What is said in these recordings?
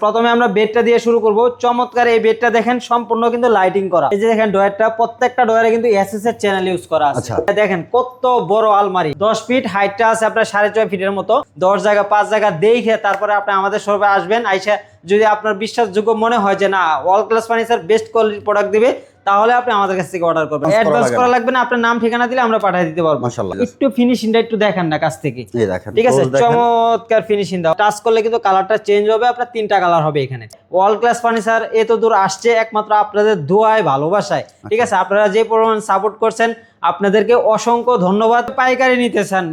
প্রথমে আমরা বেডটা দিয়ে শুরু করব। চমৎকার এই বেডটা দেখেন সম্পূর্ণ কিন্তু লাইটিং করা। এই যে দেখেন ডয়ারটা, প্রত্যেকটা ডয়ারে কিন্তু এসএস এর চ্যানেল ইউজ করা আছে। দেখেন কত বড় আলমারি, 10 ফিট হাইটটা আছে আপনার 6.5 ফিটের মতো। 10 জায়গা 5 জায়গা দেখে তারপরে আপনি আমাদের শোরুমে আসবেন। আইসা যদি আপনার বিশ্বাসযোগ্য মনে হয় যে না ওয়াল ক্লাস ফার্নিচার বেস্ট কোয়ালিটির প্রোডাক্ট দিবে, তাহলে আপনি আমাদের কাছ থেকে অর্ডার করবেন। অ্যাডভান্স করা লাগবে না, আপনার নাম ঠিকানা দিলে আমরা পাঠিয়ে দিতে পারবো। মাশাআল্লাহ। একটু ফিনিশিংটা একটু দেখেন না কাছ থেকে, এই দেখেন, ঠিক আছে? চমৎকার ফিনিশিং দাও। টাচ করলে কিন্তু কালারটা চেঞ্জ হবে। আপনার 3টা কালার হবে এখানে। ওয়াল ক্লাস ফার্নিচার এত দূর আসছে একমাত্র আপনাদের দোয়ায়, ভালোবাসায়, ঠিক আছে? আপনারা যে পরিমাণ সাপোর্ট করছেন আপনাদেরকে অসংখ্য ধন্যবাদ। পাইকারি নিতে চান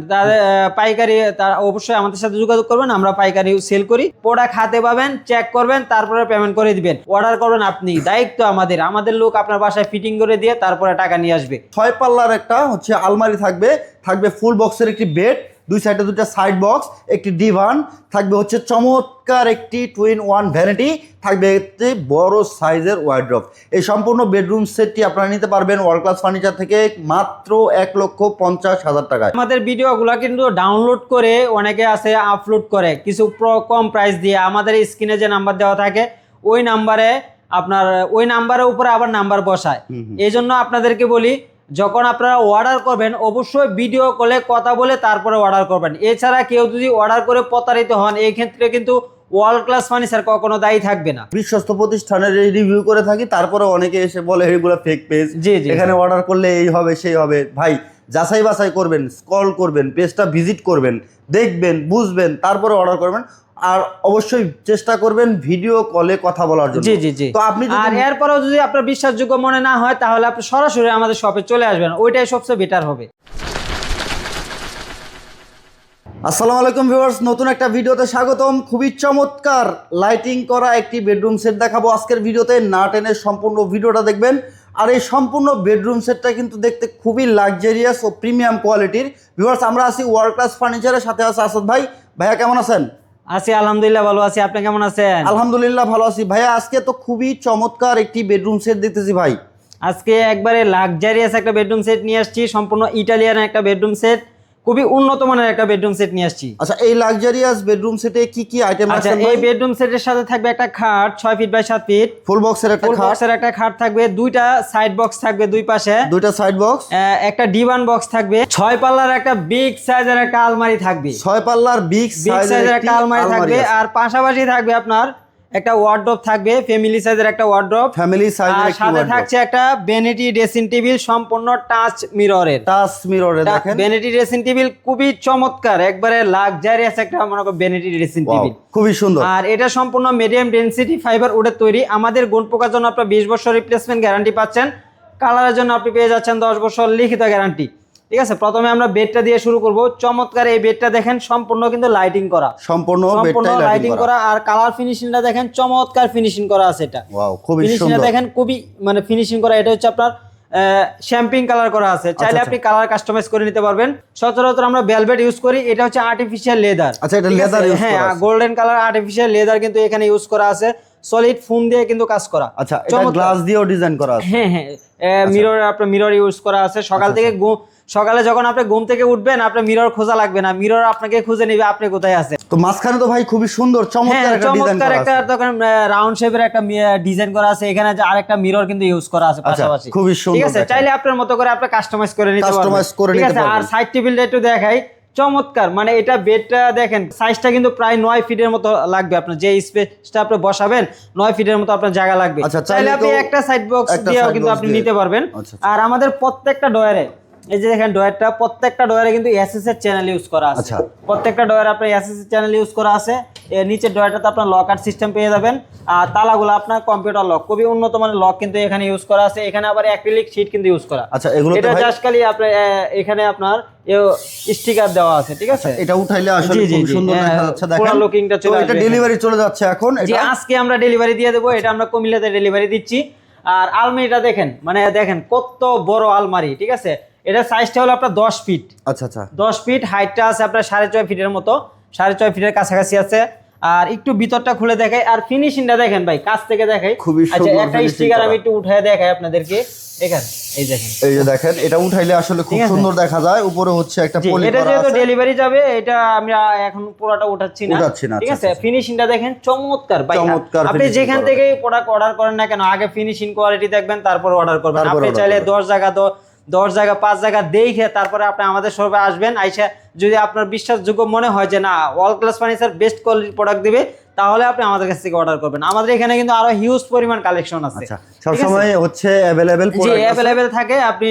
পাইকারি তার অবশ্যই আমাদের সাথে যোগাযোগ করবেন। আমরা পাইকারি সেল করি। প্রোডাক্ট হাতে পাবেন, চেক করবেন, তারপরে পেমেন্ট করে দিবেন। অর্ডার করবেন আপনি, দায়িত্ব আমাদের লোক আপনার বাসায় ফিটিং করে দিয়ে তারপরে টাকা নিয়ে আসবে। 6 পাল্লার একটা আলমারি থাকবে ফুল বক্সের একটি বেড, দুই সাইডে দুটো সাইড বক্স, একটি ডিভান থাকবে, চমৎকার একটি 2-in-1 ভ্যানিটি থাকবে, একটি বড় সাইজের ওয়ার্ড্রপ। এই সম্পূর্ণ বেডরুম সেটটি আপনারা নিতে পারবেন ওয়ার্ল্ড ক্লাস ফার্নিচার থেকে মাত্র 1,50,000 টাকায়। আমাদের ভিডিওগুলো কিন্তু ডাউনলোড করে অনেকে আছে আপলোড করে কিছু কম প্রাইস দিয়ে। আমাদের স্ক্রিনে যে নাম্বার দেওয়া থাকে ওই নাম্বারে ওই নাম্বারের উপরে আবার নাম্বার বসায়। এই জন্য আপনাদেরকে বলি, যখন আপনারা অর্ডার করবেন অবশ্যই ভিডিও কলে কথা বলে তারপরে অর্ডার করবেন। এছাড়া কেউ যদি অর্ডার করে প্রতারিত হন, এই ক্ষেত্রে কিন্তু ওয়ার্ল্ড ক্লাস ফার্নিচার কখনো দায়ী থাকবে না। বিশ্বস্ত প্রতিষ্ঠানের রিভিউ করে থাকি, তারপরে অনেকে এসে বলে এগুলো ফেক পেজ, জি জি, এখানে অর্ডার করলে এই হবে সেই হবে। ভাই যাচাই বাছাই করবেন, স্ক্রল করবেন, পেজটা ভিজিট করবেন, দেখবেন, বুঝবেন, তারপরে অর্ডার করবেন। আর অবশ্যই চেষ্টা করবেন ভিডিও কলে কথা বলার জন্য। জি জি জি। তো আপনি আর এরপরেও যদি আপনার বিশ্বাসযোগ্য মনে না হয় তাহলে আপনি সরাসরি আমাদের শপে চলে আসবেন, ওইটাই সবচেয়ে বেটার হবে। আসসালামু আলাইকুম ভিউয়ার্স, নতুন একটা ভিডিওতে স্বাগতম। খুবই চমৎকার লাইটিং করা একটি বেডরুম সেট দেখাবো আজকের ভিডিওতে। না টেনে সম্পূর্ণ ভিডিওটা দেখবেন। আর এই সম্পূর্ণ বেডরুম সেটটা কিন্তু দেখতে খুবই লাক্সারিয়াস ও প্রিমিয়াম কোয়ালিটির। ভিউয়ার্স, আমরা আছি ওয়ার্ল্ড ক্লাস ফার্নিচারের সাথে আছে আসাদ ভাই। ভাইয়া কেমন আছেন? আছি আলহামদুলিল্লাহ, ভালো আছি। আপনি কেমন আছেন? আলহামদুলিল্লাহ ভালো আছি। ভাইয়া আজকে তো খুবই চমৎকার একটি বেডরুম সেট দেখতেছি ভাই। আজকে একবারে লাক্সারিয়াস একটা বেডরুম সেট নিয়ে আসছি, সম্পূর্ণ ইটালিয়ান একটা বেডরুম সেট, খুবই উন্নত মানের একটা বেডরুম সেট নিয়ে আসছি। আচ্ছা, এই লাক্সারিয়াস বেডরুম সেটে কি কি আইটেম আছে? এই বেডরুম সেটের সাথে থাকবে একটা খাট 6 ফিট বাই 7 ফিট, ফুল বক্সের একটা খাট থাকবে, দুইটা সাইড বক্স থাকবে দুই পাশে, দুইটা সাইড বক্স, একটা ডিভান বক্স থাকবে, 6 পাল্লার একটা বিগ সাইজের একটা আলমারি থাকবে, 6 পাল্লার বিগ সাইজের একটা আলমারি থাকবে। আর পাশাপাশি থাকবে আপনার একটা ওয়ার্ড্রপ থাকবে, ফ্যামিলি সাইজের একটা ওয়ার্ড্রপ, ফ্যামিলি সাইজের আর সাথে থাকছে একটা ভ্যানিটি ড্রেসিং টেবিল, সম্পূর্ণ টাচ মিররের। দেখেন ভ্যানিটি ড্রেসিং টেবিল খুবই চমৎকার, একবারে লাক্সারিয়াস একটা মনে করেন ভ্যানিটি ড্রেসিং টেবিল, খুবই সুন্দর। আর এটা সম্পূর্ণ মিডিয়াম ডেনসিটি ফাইবার উডের তৈরি। আমাদের গুণ পোকার জন্য আপনার 20 বছর রিপ্লেসমেন্ট গ্যারান্টি পাচ্ছেন। কালারের জন্য আপনি পেয়ে যাচ্ছেন 10 বছর লিখিত গ্যারান্টি, ঠিক আছে? প্রথমে আমরা বেডটা দিয়ে শুরু করব। চমৎকার এই বেডটা দেখেন সম্পূর্ণ কিন্তু লাইটিং করা, সম্পূর্ণ লাইটিং করা। আর কালার ফিনিশিংটা দেখেন চমৎকার ফিনিশিং করা আছে। এটা ওয়াও, খুবই সুন্দর দেখেন, খুবই মানে ফিনিশিং করা। এটা হচ্ছে আপনার শ্যাম্পিং কালার করা আছে। চাইলে আপনি কালার কাস্টমাইজ করে নিতে পারবেন। সচরাচর আমরা ভেলভেট ইউজ করি, এটা হচ্ছে আর্টিফিশিয়াল লেদার। আচ্ছা, এটা লেদার ইউজ করা আছে। হ্যাঁ, গোল্ডেন কালার আর্টিফিশিয়াল লেদার কিন্তু এখানে ইউজ করা আছে। সলিড ফোম দিয়ে কিন্তু কাজ করা। আচ্ছা, এটা গ্লাস দিয়েও ডিজাইন করা আছে। হ্যাঁ হ্যাঁ, মিরর, আপনার মিরর ইউজ করা আছে। সকালে যখন আপনি ঘুম থেকে উঠবেন আপনার মিরর খোঁজা লাগবে না, মিরর আপনাকে খুঁজে নেবে আপনি কোথায় আছেন। তো মাঝখানে তো ভাই খুবই সুন্দর চমৎকার একটা ডিজাইন করা আছে। একটা রাউন্ড শেপের একটা ডিজাইন করা আছে। এখানে যে আরেকটা মিরর কিন্তু ইউজ করা আছে পাশাপাশি, খুবই সুন্দর। ঠিক আছে? চাইলে আপনার মতো করে আপনি কাস্টমাইজ করে নিতে পারবেন, ঠিক আছে? আর সাইড টেবিলটা একটু দেখাই, চমৎকার। মানে এটা বেডটা দেখেন, সাইজটা কিন্তু প্রায় 9 ফিটের মতো লাগবে। আপনার যে স্পেসটা আপনি বসাবেন 9 ফিটের মতো আপনার জায়গা লাগবে। চাইলে আপনি একটা সাইড বক্স দিয়েও কিন্তু আপনি নিতে পারবেন। আর আমাদের প্রত্যেকটা ডয়ারে, এই যে দেখেন ডয়ারটা, প্রত্যেকটা ডয়ারে কিন্তু এসএস এর চ্যানেল ইউজ করা আছে। প্রত্যেকটা ডয়ারে আপনার এসএস এর চ্যানেল ইউজ করা আছে। এর নিচের ডয়ারটাতে আপনার লকার সিস্টেম পেয়ে যাবেন। আর তালাগুলো আপনার কম্পিউটার লক, খুবই উন্নত মানের লক কিন্তু এখানে ইউজ করা আছে। এখানে আবার অ্যাক্রিলিক শীট কিন্তু ইউজ করা। আচ্ছা, এগুলো এটা জাস্ট খালি আপনার এখানে আপনার স্টিকার দেওয়া আছে, ঠিক আছে? এটা উঠাইলে আসলে খুব সুন্দর দেখা যাচ্ছে। দেখেন পুরো লুকিংটা চলে আসবে। এটা ডেলিভারি চলে যাচ্ছে এখন। এটা আজকে আমরা ডেলিভারি দিয়ে দেব। এটা আমরা কুমিল্লাতে ডেলিভারি দিচ্ছি। আর আলমারিটা দেখেন, মানে দেখেন কত বড় আলমারি, ঠিক আছে? এটা সাইজটা হলো আপনার 10 ফিট। আচ্ছা আচ্ছা, 10 ফিট হাইটটা আছে আপনার 6.5 ফিটের মতো, 6.5 ফিটের কাছাকাছি আছে। আর একটু ভিতরটা খুলে দেখাই আর ফিনিশিংটা দেখেন ভাই কাছ থেকে দেখাই। খুবই আচ্ছা সুন্দর একটা finishing স্টিকার করা। আমি একটু উঠায় দেখাই আপনাদেরকে। এখানে এই দেখেন, এই যে দেখেন এটা উঠাইলে আসলে খুব ঠিক আছে? সুন্দর দেখা যায়। উপরে হচ্ছে একটা জি, পলি এটা করা যেহেতু আছে। ডেলিভারি যাবে এটা আমি এখন পুরোটা উঠাচ্ছি না, ঠিক আছে? ফিনিশিংটা দেখেন চমৎকার ভাই। চমৎকার আপনি finishing যেখান করা। থেকে প্রোডাক্ট অর্ডার করেন না কেন আগে ফিনিশিং কোয়ালিটি দেখবেন তারপর অর্ডার করবেন। তারপর আপনি order চাইলে করবেন। 10 জায়গা 5 জায়গা দেখে তারপরে আপনি আমাদের শপে আসবেন। আইসা যদি আপনার বিশ্বাসযোগ্য মনে হয় যে না অল ক্লাস ফার্নিচার বেস্ট কোয়ালিটির প্রোডাক্ট দিবে তাহলে আপনি আমাদের কাছ থেকে অর্ডার করবেন। আমাদের এখানে কিন্তু আরো হিউজ পরিমাণ কালেকশন আছে। আচ্ছা সব সময় হচ্ছে अवेलेबल জি অ্যাভেলেবেল থাকে। আপনি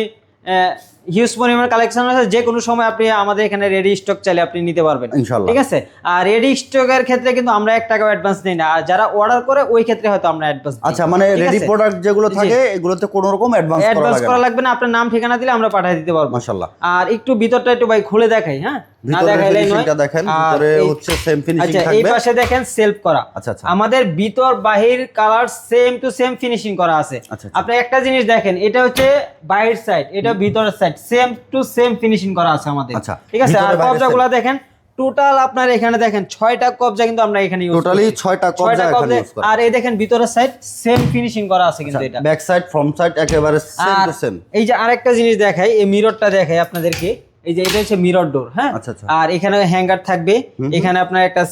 হিউজ পরিমাণ কালেকশন আছে, যে কোনো সময় আপনি আমাদের এখানে রেডি স্টক চাইলে আপনি নিতে পারবেন ইনশাআল্লাহ। ঠিক আছে? আর রেডি স্টকের ক্ষেত্রে কিন্তু আমরা 1 টাকাও অ্যাডভান্স নেই না, আর যারা অর্ডার করে ওই ক্ষেত্রে হয়তো আমরা অ্যাডভান্স আচ্ছা মানে রেডি প্রোডাক্ট যেগুলো থাকে এগুলোতে কোনো রকম অ্যাডভান্স করা লাগবে না, আপনার নাম ঠিকানা দিলে আমরা পাঠিয়ে দিতে পারবো। মাশাআল্লাহ। আর একটু ভিতরটা একটু ভাই খুলে দেখাই, হ্যাঁ না ভিতরে দেখাইলেই নয়। ফিনিশিংটা দেখেন, ভিতরে হচ্ছে সেম ফিনিশিং আচ্ছা থাকবে। এই পাশে দেখেন সেলফ করা। আচ্ছা আচ্ছা আমাদের ভিতর বাহির colour same to same finishing করা আছে। আচ্ছা, আপনি একটা জিনিস দেখেন, এটা হচ্ছে বাহির সাইড, এটা ভিতরের side same to same finishing করা আছে আমাদের। আচ্ছা, ঠিক আছে? আর ভিতরে বাইরে কবজাগুলো দেখেন টোটাল আপনার এখানে দেখেন 6টা কবজা কিন্তু আমরা এখানে ইউজ করি। টোটালি 6টা কবজা এখানে ইউজ করা। আর এই দেখেন ভিতরের সাইড সেম ফিনিশিং করা আছে কিন্তু এটা। ব্যাক সাইড ফ্রন্ট সাইড একেবারে সেম আর টু সেম। এই যে আরেকটা জিনিস দেখাই, এই মিররটা দেখাই আপনাদেরকে। এই যে এটা হচ্ছে মিরর ডোর, হ্যাঁ। আচ্ছা, আচ্ছা। আর এখানে হ্যাঙ্গার থাকবে, এখানে আপনার একটা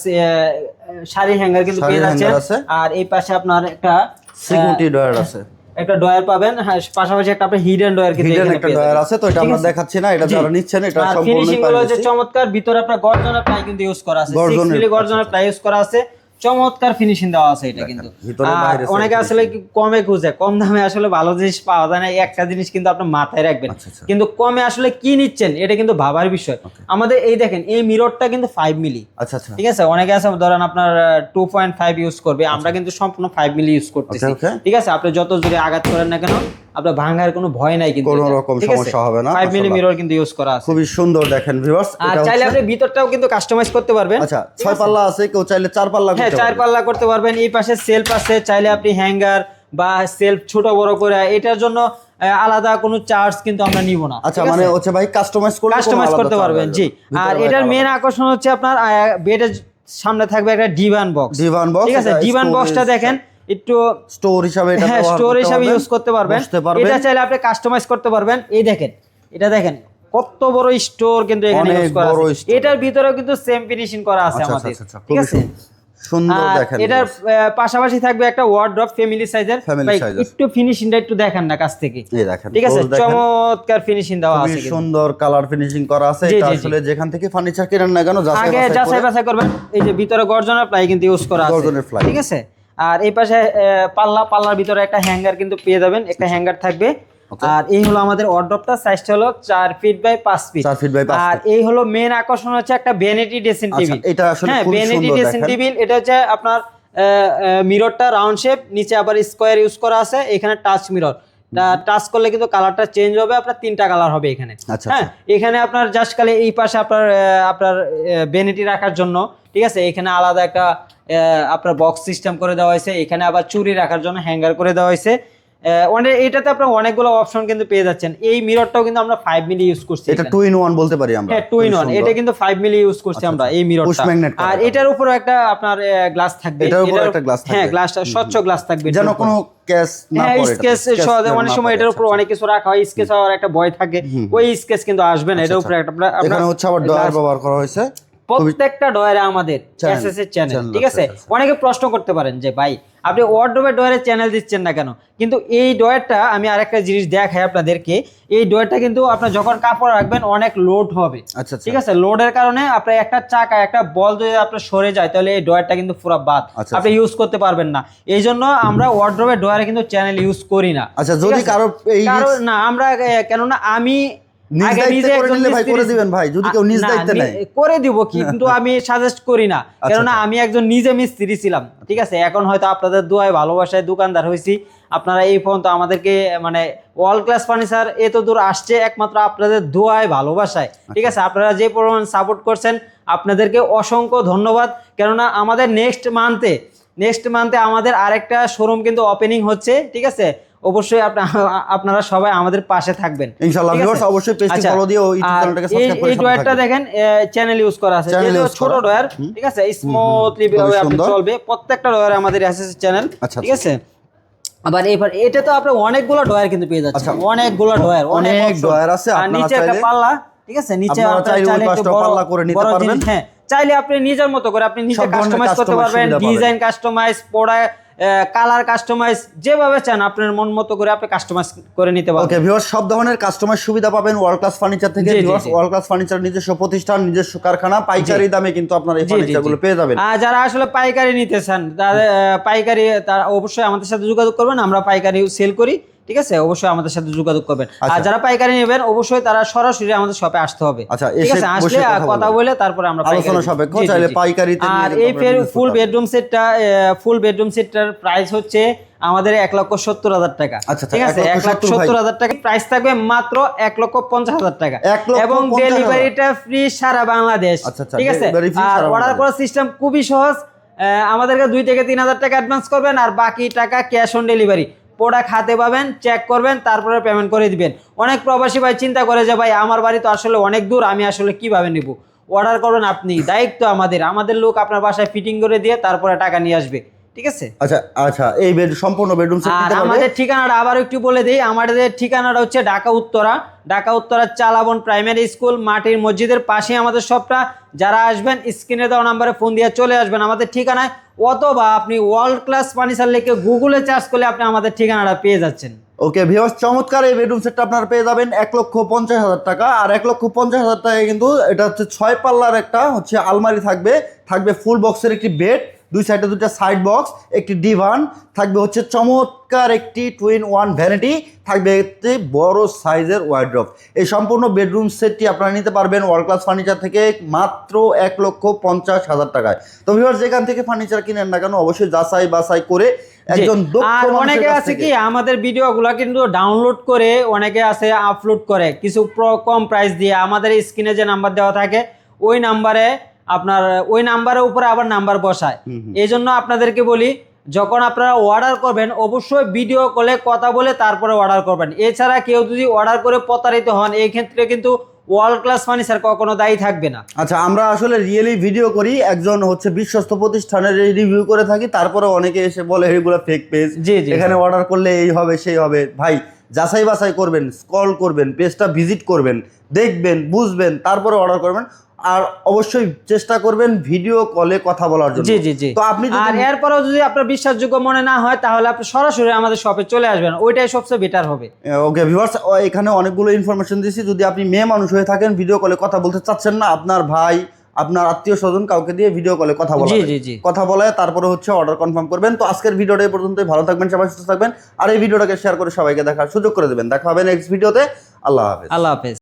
শাড়ি হ্যাঙ্গার কিন্তু পেয়ে শাড়ির hanger আছে। যাচ্ছেন। আর এই পাশে আপনার একটা সিকিউরিটি ডয়ার আছে। একটা ডয়ার পাবেন, হ্যাঁ, পাশাপাশি একটা আপনি হিডেন ডয়ার কিন্তু হিডেন এখানে একটা পেয়ে ডয়ার যাবেন। আছে, তো এটা ঠিক আমরা আছে? দেখাচ্ছি না, এটা জি। যারা নিচ্ছেন এটা আর সম্পূর্ণ ফিনিশিং গুলো হচ্ছে প্রাইভেসি। চমৎকার। ভিতরে আপনার গর্জনের প্লাই কিন্তু ইউজ করা আছে, 6 গর্জনের, মিলি গর্জনের প্লাই ইউজ করা আছে। চমৎকার ফিনিশিং দেওয়া আছে এটা কিন্তু। ভিতরে আর বাইরে অনেকে আসলে কমে খুঁজে, কম দামে আসলে ভালো জিনিস পাওয়া যায় না। এই একটা জিনিস কিন্তু আপনি মাথায় রাখবেন, আচ্ছা, আচ্ছা। কিন্তু কমে আসলে কি নিচ্ছেন এটা কিন্তু ভাবার বিষয়। আমাদের এই দেখেন এই মিররটা কিন্তু 5 মিলি, আচ্ছা আচ্ছা ঠিক আছে? অনেকে আছে ধরেন আপনার 2.5 ইউজ করবে, আমরা কিন্তু সম্পূর্ণ 5 মিলি ইউজ করতেছি। ওকে, ওকে। ঠিক আছে? আপনি যত জোরে আঘাত করেন না কেন আপনার ভাঙার কোনো ভয় নাই কিন্তু, কোনো এটা। রকম ঠিক আছে? সমস্যা হবে না, 5 মিলি মাশাআল্লাহ। মিরর কিন্তু ইউজ করা আছে। খুবই সুন্দর দেখেন ভিউয়ার্স। আর চাইলে আপনি ভিতরটাও কিন্তু কাস্টমাইজ করতে পারবেন। আচ্ছা 6 পাল্লা আছে, কেউ চাইলে 4 পাল্লা হ্যাঁ করতে 4 পারবে। পাল্লা করতে পারবেন। এই পাশে সেলফ আছে, চাইলে আপনি হ্যাঙ্গার বা সেলফ ছোট বড় করে এটার জন্য আলাদা কোনো চার্জ কিন্তু আমরা নিব না। আচ্ছা ঠিক মানে আছে? হচ্ছে ভাই কাস্টমাইজ করলে কাস্টমাইজ করতে পারবেন, জি। আর এটার মেন আকর্ষণ হচ্ছে আপনার বেডের সামনে থাকবে একটা ডিভান বক্স। ডিভান বক্স, ঠিক আছে? ডিভান বক্সটা দেখেন একটু স্টোর হিসাবে এটা হ্যাঁ ব্যবহার স্টোর করতে হিসাবে পারবেন, ইউজ করতে পারবেন। বসতে পারবেন। এটা চাইলে আপনি কাস্টমাইজ করতে পারবেন। এই দেখেন, এটা দেখেন কত বড় স্টোর কিন্তু এখানে অনেক ইউজ করা বড় আছে। store। এটার ভিতরেও কিন্তু সেম ফিনিশিং করা আছে আচ্ছা, আমাদের। আচ্ছা, আচ্ছা, ঠিক খুবই আছে? সুন্দর আর দেখেন। এটার পাশাপাশি থাকবে একটা ওয়ার্ড্রপ ফ্যামিলি সাইজের। Family ভাই size। একটু ফিনিশিংটা একটু দেখেন না কাছ থেকে। এই দেখেন, ঠিক আছে? close দেখেন। চমৎকার ফিনিশিং দেওয়া আছে খুবই কিন্তু। সুন্দর কালার ফিনিশিং করা আছে। জি, এটা জি, জি। আসলে যেখান থেকে ফার্নিচার কিনেন না কেন আগে যাচাই বাছাই করবেন। এই যে ভিতরে গর্জনের প্লাই কিন্তু ইউজ করা আছে, গর্জনের ply। ঠিক আছে? আর এই পাশে পাল্লার ভিতরে একটা হ্যাঙ্গার কিন্তু পেয়ে যাবেন, একটা হ্যাঙ্গার থাকবে। আর এই হলো আমাদের ওয়ার্ড্রপটা, সাইজটা হলো 4 feet by 5 feet. 4 feet by 5 আর এই হলো মেন আকর্ষণ হচ্ছে একটা ভ্যানিটি ড্রেসিং টেবিল। এটা আসলে হ্যাঁ খুব ভ্যানিটি সুন্দর ড্রেসিং দেখেন। টেবিল। এটা হচ্ছে আপনার মিররটা রাউন্ড শেপ, নিচে আবার স্কোয়ার ইউজ করা আছে, এখানে টাচ মিরর। টাচ করলে কিন্তু কালারটা চেঞ্জ হবে, আপনার 3টা কালার হবে এখানে। আচ্ছা, হ্যাঁ এখানে আপনার জাস্ট খালি এই পাশে আপনার ভ্যানিটি রাখার জন্য, ঠিক আছে? এখানে আলাদা একটা আপনার বক্স সিস্টেম করে দেওয়া হয়েছে, এখানে আবার চুড়ি রাখার জন্য হ্যাঙ্গার করে দেওয়া হয়েছে। এটাতে আপনার অনেকগুলো অপশন কিন্তু পেয়ে যাচ্ছেন। এই মিররটাও কিন্তু আমরা 5 মিলি ইউজ করছি। এটা 2 in 1 বলতে পারি আমরা। হ্যাঁ 2 in 1, এটা কিন্তু 5 মিলি ইউজ করছি আমরা এই পুশ মিররটা। ম্যাগনেট করা আর থাকবে। এটার উপরে একটা আপনার গ্লাস থাকবে, এটার উপরে একটা গ্লাস থাকবে। হ্যাঁ গ্লাসটা স্বচ্ছ গ্লাস থাকবে, যেন কোনো ক্যাশ না হ্যাঁ পড়ে। স্কেচ অনেক সময় এটার উপর অনেক কিছু রাখা হয়, স্কেচ হওয়ার একটা ভয় থাকে, ওই স্কেচ কিন্তু আসবে না এটার উপরে একটা এখানে হচ্ছে আবার ডয়ার ব্যবহার করা হয়েছে। প্রত্যেকটা ডয়ারে আমাদের এসএস এর চ্যানেল, ঠিক আছে? অনেকে প্রশ্ন করতে পারেন যে ভাই আপনি ওয়ার্ডরোবের ডয়ারে চ্যানেল দিচ্ছেন না কেন? কিন্তু এই ডয়ারটা আমি আরেকটা জিনিস দেখাই আপনাদেরকে। এই ডয়ারটা কিন্তু আপনি যখন কাপড় রাখবেন অনেক লোড হবে, আচ্ছা, ঠিক আছে? লোডের কারণে আপনার একটা চাকা একটা বল যদি আপনার সরে যায় তাহলে এই ডয়ারটা কিন্তু পুরো বাদ, আচ্ছা, আপনি ইউজ করতে পারবেন না। এই জন্য আমরা ওয়ার্ডরোবের ডয়ারে কিন্তু চ্যানেল ইউজ করি না। আচ্ছা যদি কারো এই না আমরা কেননা আমি নিজ আগে দায়িত্বে নিজে করে একজন নিলে ভাই মিস্ত্রি করে দিবেন ভাই, যদি কেউ নিজ না, দায়িত্বে নেয়। করে দিব, কিন্তু আমি সাজেস্ট করি না, কেননা আমি একজন নিজে মিস্ত্রি ছিলাম, ঠিক আছে? এখন হয়তো আপনাদের দোয়ায় ভালোবাসায় দোকানদার হয়েছি। আপনারা এই পর্যন্ত আমাদেরকে মানে ওয়াল ক্লাস ফার্নিচার এত দূর আসছে একমাত্র আপনাদের দোয়ায় ভালোবাসায়, ঠিক আছে? আপনারা যে পরিমাণ সাপোর্ট করছেন আপনাদেরকে অসংখ্য ধন্যবাদ। কেননা আমাদের নেক্সট মান্থে আমাদের আরেকটা শোরুম কিন্তু ওপেনিং হচ্ছে, ঠিক আছে? অবশ্যই আপনারা সবাই আমাদের পাশে থাকবেন ইনশাআল্লাহ। ভিউয়ার্স অবশ্যই পেজটি ফলো দিয়ে ইউটিউব চ্যানেলটাকে সাবস্ক্রাইব করে এই ডয়ারটা দেখেন চ্যানেল ইউজ করা আছে, যেহেতু ছোট ডয়ার, ঠিক আছে, স্মুথলি আপনি চলবে। প্রত্যেকটা ডয়ারে আমাদের এসএস চ্যানেল, ঠিক আছে। আবার এবার এটা তো আপনি অনেকগুলো ডয়ার কিন্তু পেয়ে যাচ্ছেন, অনেকগুলো ডয়ার, অনেক ডয়ার আছে। আর নিচে একটা পাল্লা, ঠিক আছে, নিচে চাইলে একটু পাল্লা করে নিতে পারবেন। হ্যাঁ, চাইলে আপনি নিজের মতো করে আপনি নিজে কাস্টমাইজ করতে পারবেন, design customise, product colour customise, যেভাবে চান আপনার মন মতো করে আপনি কাস্টমাইজ করে নিতে পারবেন। ওকে ভিউয়ার্স, সব ধরনের কাস্টমাইজ সুবিধা পাবেন ওয়ার্ল্ড ক্লাস ফার্নিচার থেকে। ভিউয়ার্স, ওয়ার্ল্ড ক্লাস ফার্নিচার নিজস্ব প্রতিষ্ঠান, নিজস্ব কারখানা, পাইকারি দামে কিন্তু আপনারা এই ফার্নিচারগুলো পেয়ে যাবেন। আর যারা আসলে পাইকারি নিতে চান, তাদের পাইকারি, তারা অবশ্যই আমাদের সাথে যোগাযোগ করবেন, আমরা পাইকারি সেল করি, ঠিক আছে, অবশ্যই আমাদের সাথে যোগাযোগ করবেন। আর যারা পাইকারি নেবেন অবশ্যই তারা সরাসরি আমাদের শপে আসতে হবে, ঠিক আছে, আসলে কথা বলে তারপরে আমরা আলোচনা সাপেক্ষ চাইলে পাইকারিতে। আর এই ফুল বেডরুম সেটটার প্রাইস হচ্ছে আমাদের 1,70,000 টাকা, ঠিক আছে, 1,70,000 টাকা প্রাইস থাকবে, মাত্র 1,50,000 টাকা, এবং ডেলিভারিটা ফ্রি সারা বাংলাদেশ, ঠিক আছে। আর অর্ডার করার সিস্টেম খুবই সহজ, আমাদেরকে 2 থেকে 3,000 টাকা অ্যাডভান্স করবেন, আর বাকি টাকা ক্যাশ অন ডেলিভারি। প্রোডাক্ট হাতে পাবেন, চেক করবেন, তারপরে পেমেন্ট করে দিবেন। অনেক প্রবাসী ভাই চিন্তা করে যে ভাই আমার বাড়ি তো আসলে অনেক দূর, আমি আসলে কিভাবে নিব। অর্ডার করবেন আপনি, দায়িত্ব আমাদের লোক আপনার বাসায় ফিটিং করে দিয়ে তারপরে টাকা নিয়ে আসবে, ঠিক আছে। আচ্ছা এই সম্পূর্ণ বেডরুম সেট নিতে পারবে। আমাদের ঠিকানাটা আবার একটু বলে দেই, আমাদের ঠিকানাটা হচ্ছে ঢাকা উত্তরা চালাবন প্রাইমারি স্কুল, মাটির মসজিদের পাশে আমাদের শপটা। যারা আসবেন স্ক্রিনে দেওয়া নম্বরে ফোন দিয়ে চলে আসবেন আমাদের ঠিকানায়, অথবা আপনি ওয়ার্ল্ড ক্লাস ফার্নিচার লিখে গুগলে সার্চ করলে আপনি আমাদের ঠিকানাটা পেয়ে যাচ্ছেন। ওকে ভিউয়ার্স, চমৎকার এই বেডরুম সেটটা আপনারা পেয়ে যাবেন 1,50,000 টাকা। আর 1,50,000 টাকায় কিন্তু এটা হচ্ছে 6 পাল্লার একটা হচ্ছে আলমারি থাকবে ফুল বক্সের একটি বেড, 2 সাইডে 2টা সাইড বক্স, একটি ডিভান থাকবে, হচ্ছে চমৎকার একটি 2-in-1 ভ্যানিটি থাকবে, একটি বড় সাইজের ওয়ার্ড্রপ। এই সম্পূর্ণ বেডরুম সেটটি আপনারা নিতে পারবেন ওয়ার্ল্ড ক্লাস ফার্নিচার থেকে মাত্র 1,50,000 টাকায়। তো ভিউয়ার্স, যেখান থেকে ফার্নিচার কিনেন না কেন অবশ্যই যাচাই বাছাই করে একজন দক্ষ মানুষের কাছ থেকে। অনেকে আছে কি আমাদের ভিডিওগুলো কিন্তু ডাউনলোড করে, অনেকে আছে আপলোড করে কিছু কম প্রাইস দিয়ে। আমাদের স্ক্রিনে যে নাম্বার দেওয়া থাকে ওই নাম্বারের উপরে আবার নাম্বার বসায়। এই জন্য আপনাদেরকে বলি, যখন আপনারা অর্ডার করবেন অবশ্যই ভিডিও কলে কথা বলে তারপরে অর্ডার করবেন। এছাড়া কেউ যদি অর্ডার করে প্রতারিত হন, এই ক্ষেত্রে কিন্তু ওয়ার্ল্ড ক্লাস ফার্নিচার কখনো দায়ী থাকবে না। আচ্ছা, আমরা আসলে রিয়েলি ভিডিও করি, একজন হচ্ছে বিশ্বস্ত প্রতিষ্ঠানের রিভিউ করে থাকি, তারপরে অনেকে এসে বলে এগুলো ফেক পেজ, এখানে অর্ডার করলে এই হবে সেই হবে। ভাই, যাচাই বাছাই করবেন, স্ক্রল করবেন, পেজটা ভিজিট করবেন, দেখবেন, বুঝবেন, তারপরে অর্ডার করবেন। আর অবশ্যই চেষ্টা করবেন ভিডিও কলে কথা বলার জন্য। তো আপনি আর এরপরেও যদি আপনার বিশ্বাসযোগ্য মনে না হয়, তাহলে আপনি সরাসরি আমাদের শপে চলে আসবেন, ওইটাই সবচেয়ে বেটার হবে। ওকে ভিউয়ার্স, এখানে অনেকগুলো ইনফরমেশন দিয়েছি। যদি আপনি মেয়ে মানুষ হয়ে থাকেন, ভিডিও কলে কথা বলতে চাচ্ছেন না, আপনার ভাই, আপনার আত্মীয় স্বজন কাউকে দিয়ে ভিডিও কলে কথা বলে তারপরে হচ্ছে অর্ডার কনফার্ম করবেন। তো আজকের ভিডিওটা এই পর্যন্তই। ভালো থাকবেন, সবাই সুস্থ থাকবেন, আর এই ভিডিওটাকে শেয়ার করে সবাইকে দেখার সুযোগ করে দেবেন। দেখা হবে নেক্সট ভিডিওতে। আল্লাহ হাফেজ।